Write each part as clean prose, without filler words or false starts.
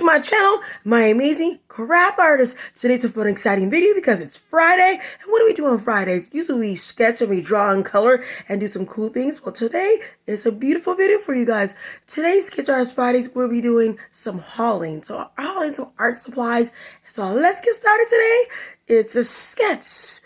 to my channel, my amazing craft artist. Today's a fun, exciting video because it's Friday. And what do we do on Fridays? Usually we sketch and we draw and color and do some cool things. Well, today is a beautiful video for you guys. Today's Sketch Artist Fridays, we'll be doing some hauling. So hauling some art supplies. So let's get started today. It's a Sketch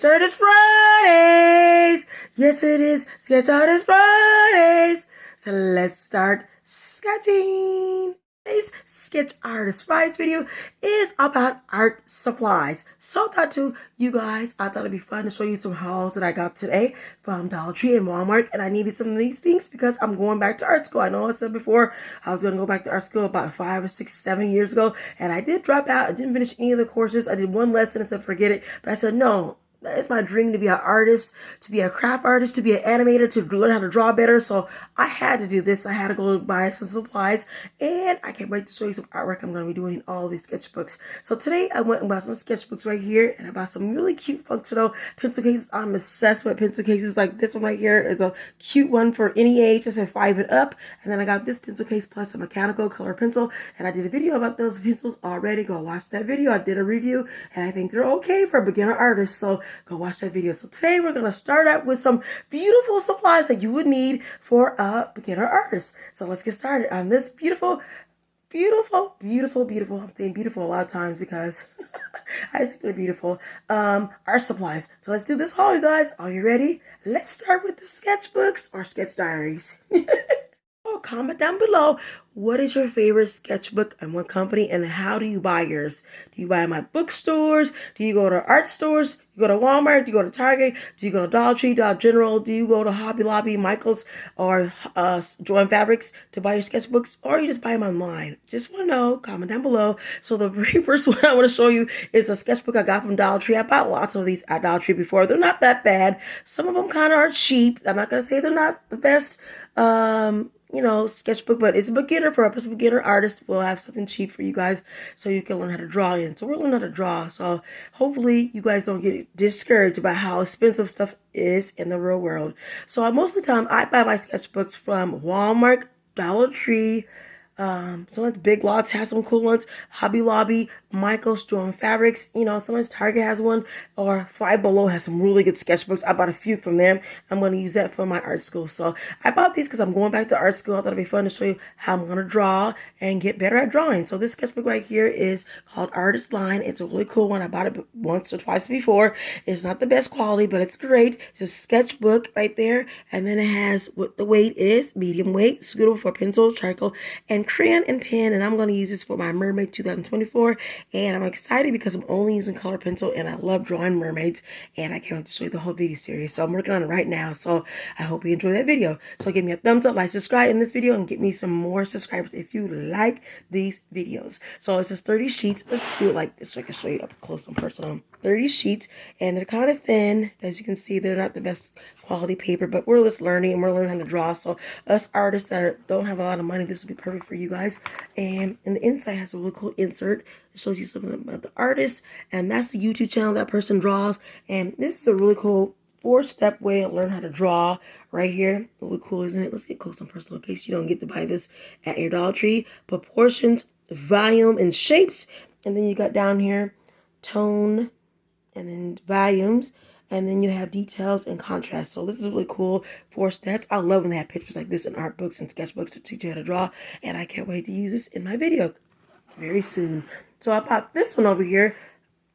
Artist Fridays. Yes, it is Sketch Artist Fridays. So let's start sketching. Today's Sketch Artist Fridays video is about art supplies. So I thought to you guys, I thought it'd be fun to show you some hauls that I got today from Dollar Tree and Walmart. And I needed some of these things because I'm going back to art school. I know I said before I was going to go back to art school about 5 or 6, 7 years ago. And I did drop out. I didn't finish any of the courses. I did one lesson and said forget it. But I said no. It's my dream to be an artist, to be a craft artist, to be an animator, to learn how to draw better. So I had to do this. I had to go buy some supplies. And I can't wait to show you some artwork I'm going to be doing in all these sketchbooks. So today I went and bought some sketchbooks right here. And I bought some really cute functional pencil cases. I'm obsessed with pencil cases. Like this one right here is a cute one for any age. I said 5 and up. And then I got this pencil case plus a mechanical color pencil. And I did a video about those pencils already. Go watch that video. I did a review. And I think they're okay for a beginner artist. So go watch that video. So today we're going to start out with some beautiful supplies that you would need for a beginner artist. So let's get started on this beautiful. I'm saying beautiful a lot of times because I just think they're beautiful. Art supplies. So let's do this haul, you guys. Are you ready? Let's start with the sketchbooks or sketch diaries. Comment down below, what is your favorite sketchbook and what company, and how do you buy yours? Do you buy them at bookstores? Do you go to art stores? Do you go to Walmart? Do you go to Target? Do you go to Dollar Tree, Dollar General? Do you go to Hobby Lobby, Michael's, or Joann Fabrics to buy your sketchbooks? Or you just buy them online? Just want to know. Comment down below. So the very first one I want to show you is a sketchbook I got from Dollar Tree. I bought lots of these at Dollar Tree before. They're not that bad. Some of them kind of are cheap. I'm not going to say they're not the best sketchbook, but it's a beginner for us beginner artists. We'll have something cheap for you guys so you can learn how to draw in. So we're learning how to draw. So hopefully you guys don't get discouraged about how expensive stuff is in the real world. So most of the time I buy my sketchbooks from Walmart, Dollar Tree. Sometimes Big Lots has some cool ones. Hobby Lobby, Michael's, Joann Fabrics. Sometimes Target has one, or Five Below has some really good sketchbooks. I bought a few from them. I'm going to use that for my art school. So I bought these because I'm going back to art school. I thought it'd be fun to show you how I'm going to draw and get better at drawing. So this sketchbook right here is called Artist Line. It's a really cool one. I bought it once or twice before. It's not the best quality, but it's great. It's a sketchbook right there. And then it has what the weight is, medium weight, suitable for pencil, charcoal, and crayon and pen. And I'm going to use this for my Mermaid 2024. And I'm excited because I'm only using color pencil and I love drawing mermaids. And I can't wait to show you the whole video series. So I'm working on it right now. So I hope you enjoy that video. So give me a thumbs up, like, subscribe in this video, and get me some more subscribers if you like these videos. So it's just 30 sheets. Let's do it like this so I can show you up close and personal. 30 sheets, and they're kind of thin. As you can see, they're not the best quality paper, but we're just learning and we're learning how to draw. So us artists that don't have a lot of money, this will be perfect for you guys. And the inside has a really cool insert. It shows you something about the artist, and that's the YouTube channel that person draws. And this is a really cool 4-step way to learn how to draw right here. Really cool, isn't it? Let's get close and personal in case you don't get to buy this at your Dollar Tree. Proportions, volume, and shapes. And then you got down here tone, and then volumes, and then you have details and contrast. So this is really cool. 4 steps. I love when they have pictures like this in art books and sketchbooks to teach you how to draw, and I can't wait to use this in my video very soon. So I bought this one over here.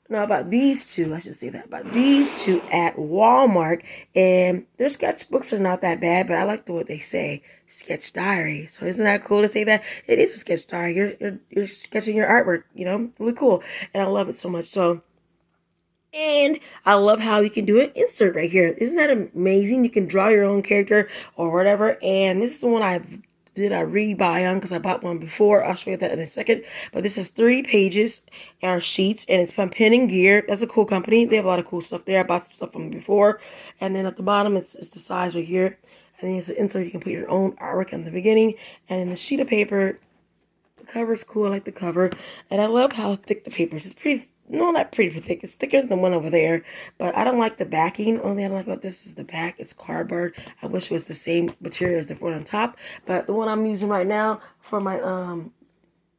No, I bought these two. I should say that. I bought these two at Walmart, and their sketchbooks are not that bad, but I like what they say, sketch diary. So isn't that cool to say that? It is a sketch diary. You're sketching your artwork, really cool, and I love it so much. So. And I love how you can do an insert right here. Isn't that amazing? You can draw your own character or whatever. And this is the one I rebuy on because I bought one before. I'll show you that in a second. But this has 30 pages or sheets, and it's from Pen and Gear. That's a cool company. They have a lot of cool stuff there. I bought some stuff from them before. And then at the bottom, it's the size right here. And then it's an insert. You can put your own artwork in the beginning. And then the sheet of paper, the cover is cool. I like the cover. And I love how thick the paper is. It's pretty no, not pretty thick. It's thicker than the one over there, but I don't like the backing. Only thing I don't like about this is the back. It's cardboard. I wish it was the same material as the one on top, but the one I'm using right now for my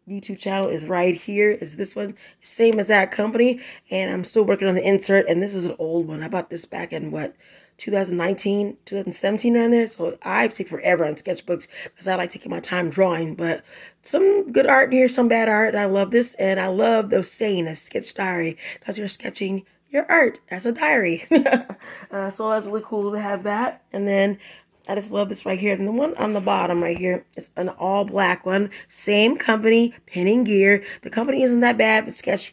YouTube channel is right here. Is this one, same as that company, and I'm still working on the insert, and this is an old one. I bought this back in what, 2019, 2017 around there. So I take forever on sketchbooks because I like taking my time drawing, but some good art in here, some bad art, and I love this. And I love the saying a sketch diary because you're sketching your art as a diary. So that's really cool to have that. And then I just love this right here. And the one on the bottom right here is an all black one. Same company, Pen and Gear. The company isn't that bad, but sketch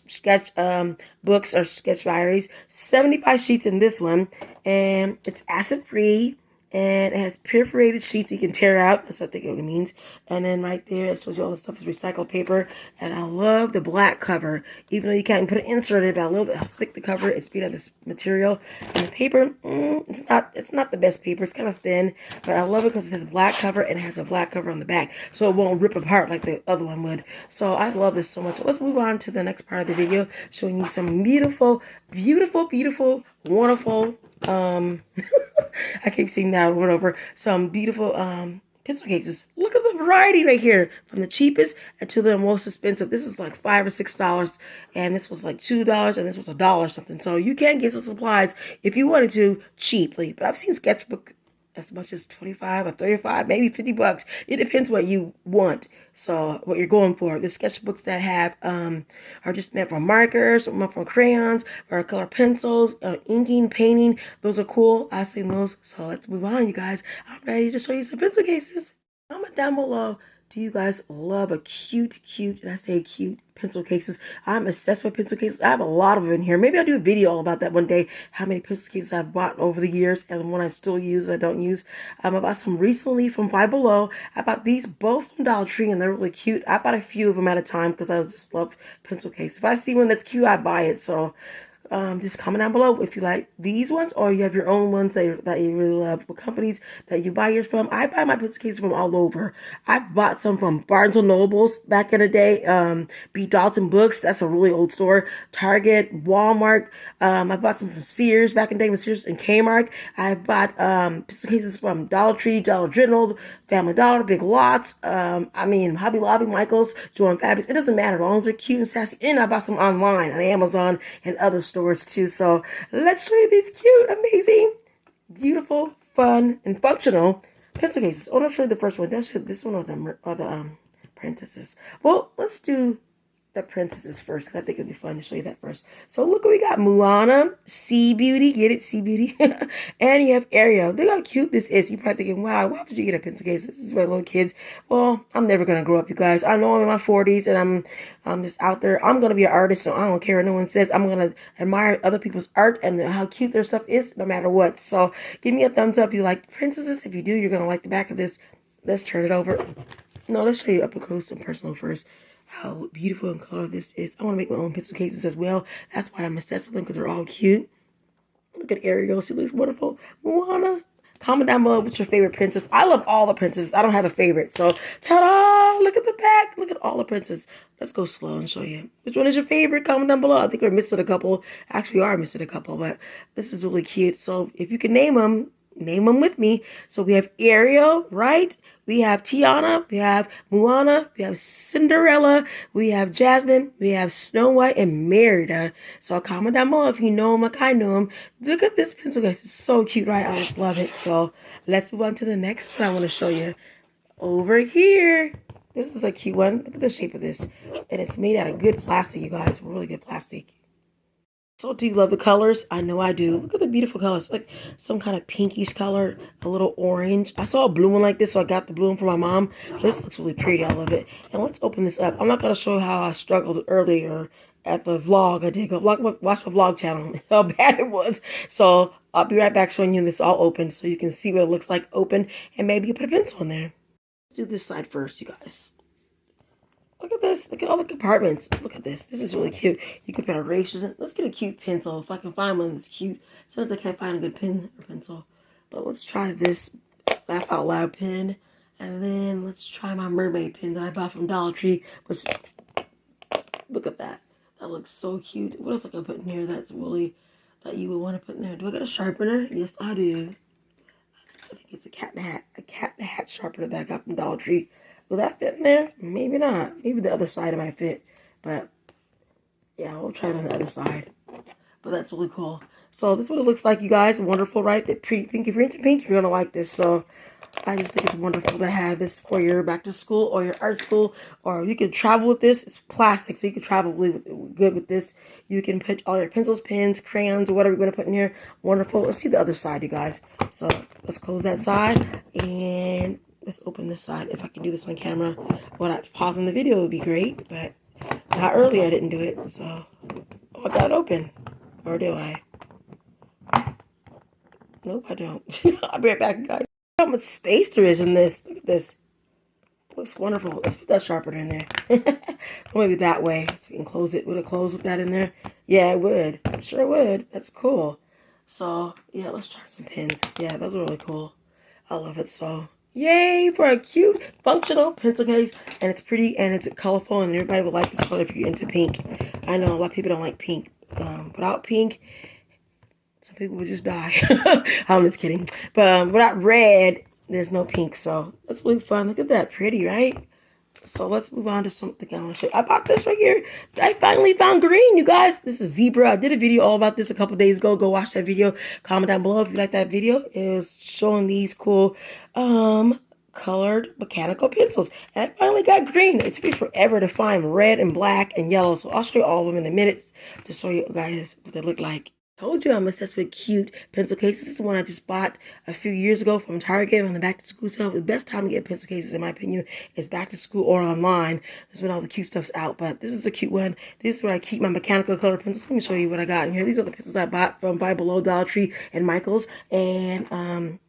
books or sketch diaries. 75 sheets in this one. And it's acid free. And it has perforated sheets you can tear out. That's what I think it means. And then right there, it shows you all the stuff is recycled paper. And I love the black cover. Even though you can't put an insert in it, but I love how thick the cover is made of this material. And the paper, it's not the best paper. It's kind of thin. But I love it because it has a black cover and it has a black cover on the back. So it won't rip apart like the other one would. So I love this so much. Let's move on to the next part of the video. Showing you some beautiful, beautiful, beautiful, wonderful, I keep seeing that over and over. Some beautiful pencil cases. Look at the variety right here, from the cheapest to the most expensive. This is like $5 or $6, and this was like $2, and this was $1 something. So you can get some supplies if you wanted to cheaply. But I've seen sketchbook as much as 25 or 35, maybe $50. It depends what you want. So what you're going for. The sketchbooks that have are just meant for markers, or meant for crayons, or color pencils, inking, painting. Those are cool. I've seen those. So let's move on, you guys. I'm ready to show you some pencil cases. Comment down below. Do you guys love a cute, and I say cute, pencil cases? I'm obsessed with pencil cases. I have a lot of them in here. Maybe I'll do a video about that one day, how many pencil cases I've bought over the years and one I still use and I don't use. I bought some recently from Five Below. I bought these both from Dollar Tree, and they're really cute. I bought a few of them at a time because I just love pencil cases. If I see one that's cute, I buy it. So just comment down below if you like these ones or you have your own ones that you really love. What companies that you buy yours from? I buy my pencil cases from all over. I bought some from Barnes & Nobles back in the day. B. Dalton Books, that's a really old store. Target, Walmart. I bought some from Sears back in the day with Sears and Kmart. I bought pencil cases from Dollar Tree, Dollar General, Family Dollar, Big Lots. Hobby Lobby, Michaels, Joann Fabrics. It doesn't matter as long as they're cute and sassy. And I bought some online on Amazon and other stores too. So let's show you these cute, amazing, beautiful, fun, and functional pencil cases. Oh, I'll show you the first one. This one or the princesses. Well, let's do the princesses first because I think it'd be fun to show you that first. So look what we got. Moana, Sea Beauty, get it, Sea Beauty, and you have Ariel. Look how cute this is. You're probably thinking, wow, why would you get a pencil case? This is for little kids. Well, I'm never gonna grow up, you guys. I know I'm in my 40s and I'm just out there. I'm gonna be an artist, so I don't care what no one says. I'm gonna admire other people's art and how cute their stuff is, no matter what. So give me a thumbs up if you like princesses. If you do, you're gonna like the back of this. Let's turn it over. No, let's show you up close and personal first. How beautiful and color this is. I want to make my own pencil cases as well. That's why I'm obsessed with them, because they're all cute. Look at Ariel. She looks wonderful. Moana. Comment down below what's your favorite princess. I love all the princesses. I don't have a favorite. So, ta-da! Look at the back. Look at all the princesses. Let's go slow and show you. Which one is your favorite? Comment down below. I think we're missing a couple. Actually, we are missing a couple, but this is really cute. So, if you can name them with me. So we have Ariel, right? We have Tiana, we have Moana, we have Cinderella, we have Jasmine, we have Snow White, and Merida. So comment down below if you know them like I know them. Look at this pencil case. It's so cute, right? I just love it. So let's move on to the next one I want to show you. Over here. This is a cute one. Look at the shape of this. And it's made out of good plastic, you guys. Really good plastic. So do you love the colors? I know I do. Look at the beautiful colors. Like some kind of pinkish color, a little orange. I saw a blue one like this, so I got the blue one for my mom. This looks really pretty. I love it. And let's open this up. I'm not going to show how I struggled earlier at the vlog. I did go watch my vlog channel, how bad it was. So I'll be right back showing you this all open so you can see what it looks like open. And maybe you put a pencil in there. Let's do this side first, you guys. Look at this. Look at all the compartments. Look at this. This is really cute. You can put erasers in. Let's get a cute pencil. If I can find one that's cute. Sometimes I can't find a good pen or pencil. But let's try this Laugh Out Loud pen. And then let's try my mermaid pen that I bought from Dollar Tree. Which, look at that. That looks so cute. What else I can put in here that's really, that you would want to put in there? Do I got a sharpener? Yes, I do. I think it's a cat in a hat sharpener that I got from Dollar Tree. Will that fit in there? Maybe not. Maybe the other side might fit. But yeah, we'll try it on the other side. But that's really cool. So this is what it looks like, you guys. Wonderful, right? That pretty pink. If you're into pink, you're gonna like this. So I just think it's wonderful to have this for your back to school or your art school, or you can travel with this. It's plastic, so you can travel good with this. You can put all your pencils, pens, crayons, or whatever you're going to put in here. Wonderful. Let's see the other side, you guys. So let's close that side, and let's open this side. If I can do this on camera, when I pausing the video, it would be great, but not early. I didn't do it, so I got it open. Or do I? Nope, I don't. I'll be right back, guys. How much space there is in this. Look at this. Looks wonderful. Let's put that sharpener in there. Maybe that way so we can close it. Would it close with that in there? Yeah, it would. Sure would. That's cool. So yeah, let's try some pins. Yeah, those are really cool. I love it. So yay for a cute functional pencil case. And it's pretty and it's colorful, and everybody would like this color if you're into pink. I know a lot of people don't like pink. Without pink, some people would just die. I'm just kidding. But without red, there's no pink. So that's really fun. Look at that. Pretty, right? So let's move on to something I want to show you. I bought this right here. I finally found green, you guys. This is zebra. I did a video all about this a couple days ago. Go watch that video. Comment down below if you like that video. It was showing these cool colored mechanical pencils. And I finally got green. It took me forever to find red and black and yellow. So I'll show you all of them in a minute to show you guys what they look like. Told you I'm obsessed with cute pencil cases. This is one I just bought a few years ago from Target on the back to school sale. The best time to get pencil cases, in my opinion, is back to school or online. That's when all the cute stuff's out. But this is a cute one. This is where I keep my mechanical color pencils. Let me show you what I got in here. These are the pencils I bought from Five Below, Dollar Tree, and Michael's. And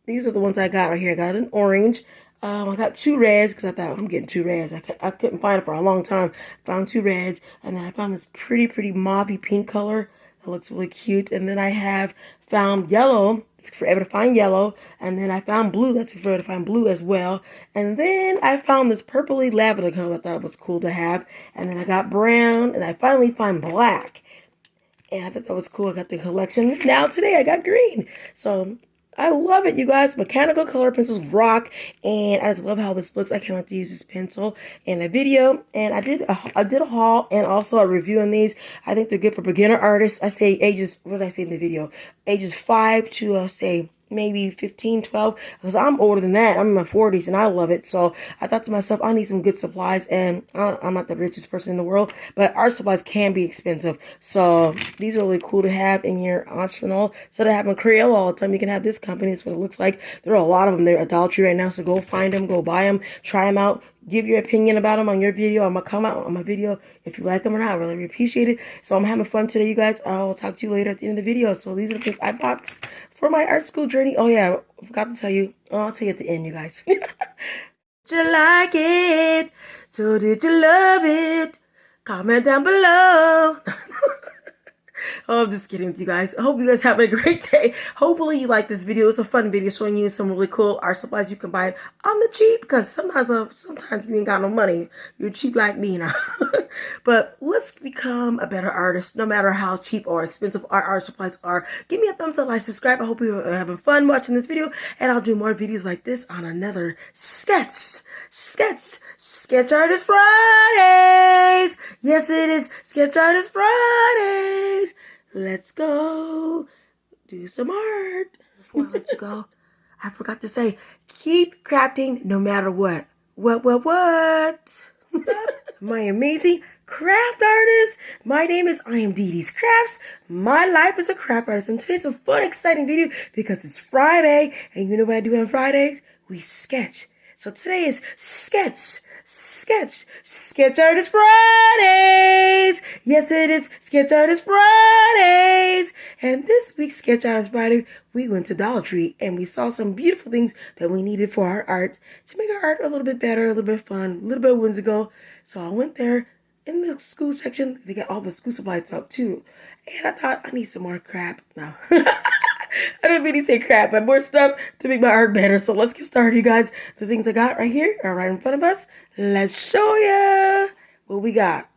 these are the ones I got right here. I got an orange. I got two reds because I thought I'm getting two reds. I couldn't find it for a long time. Found two reds, and then I found this pretty mauvey pink color. That looks really cute. And then I have found yellow. It's forever to find yellow. And then I found blue. That's forever to find blue as well. And then I found this purpley lavender color I thought was cool to have. And then I got brown. And I finally found black. And I thought that was cool. I got the collection. Now today I got green. So I love it, you guys. Mechanical color pencils rock, and I just love how this looks. I can't wait to use this pencil in a video, and I did a haul and also a review on these. I think they're good for beginner artists. I say ages, what did I say in the video? Ages 5 to say maybe 15, 12, because I'm older than that. I'm in my 40s, and I love it. So I thought to myself, I need some good supplies, and I'm not the richest person in the world, but art supplies can be expensive. So these are really cool to have in your arsenal. So to have a Crayola all the time, you can have this company. That's what it looks like. There are a lot of them there at Dollar Tree right now, so go find them, go buy them, try them out. Give your opinion about them on your video. I'm going to come out on my video if you like them or not. I really appreciate it. So I'm having fun today, you guys. I'll talk to you later at the end of the video. So these are the things I bought for my art school journey. Oh, yeah. I forgot to tell you. Oh, I'll tell you at the end, you guys. Did you like it? So did you love it? Comment down below. Oh, I'm just kidding with you guys. I hope you guys have a great day. Hopefully you like this video. It's a fun video showing you some really cool art supplies you can buy on the cheap, because sometimes you ain't got no money. You're cheap like me now. But let's become a better artist, no matter how cheap or expensive our art supplies are. Give me a thumbs up, like, subscribe. I hope you're having fun watching this video, and I'll do more videos like this on another Sketch Artist Fridays. Yes, it is Sketch Artist Fridays. Let's go do some art. Before I let you go, I forgot to say, keep crafting no matter what. What? My amazing craft artist. My name is I Am Dee Dee's Crafts. My life is a craft artist. And today's a fun, exciting video because it's Friday. And you know what I do on Fridays? We sketch. So today is Sketch Artist Fridays. Yes, it is Sketch Artist Fridays. And this week's Sketch Artist Friday, we went to Dollar Tree and we saw some beautiful things that we needed for our art to make our art a little bit better, a little bit fun, a little bit whimsical. So I went there in the school section. They got all the school supplies out too. And I thought, I need some more crap now. I didn't mean to say crap, but more stuff to make my art better. So let's get started, you guys. The things I got right here are right in front of us. Let's show ya what we got.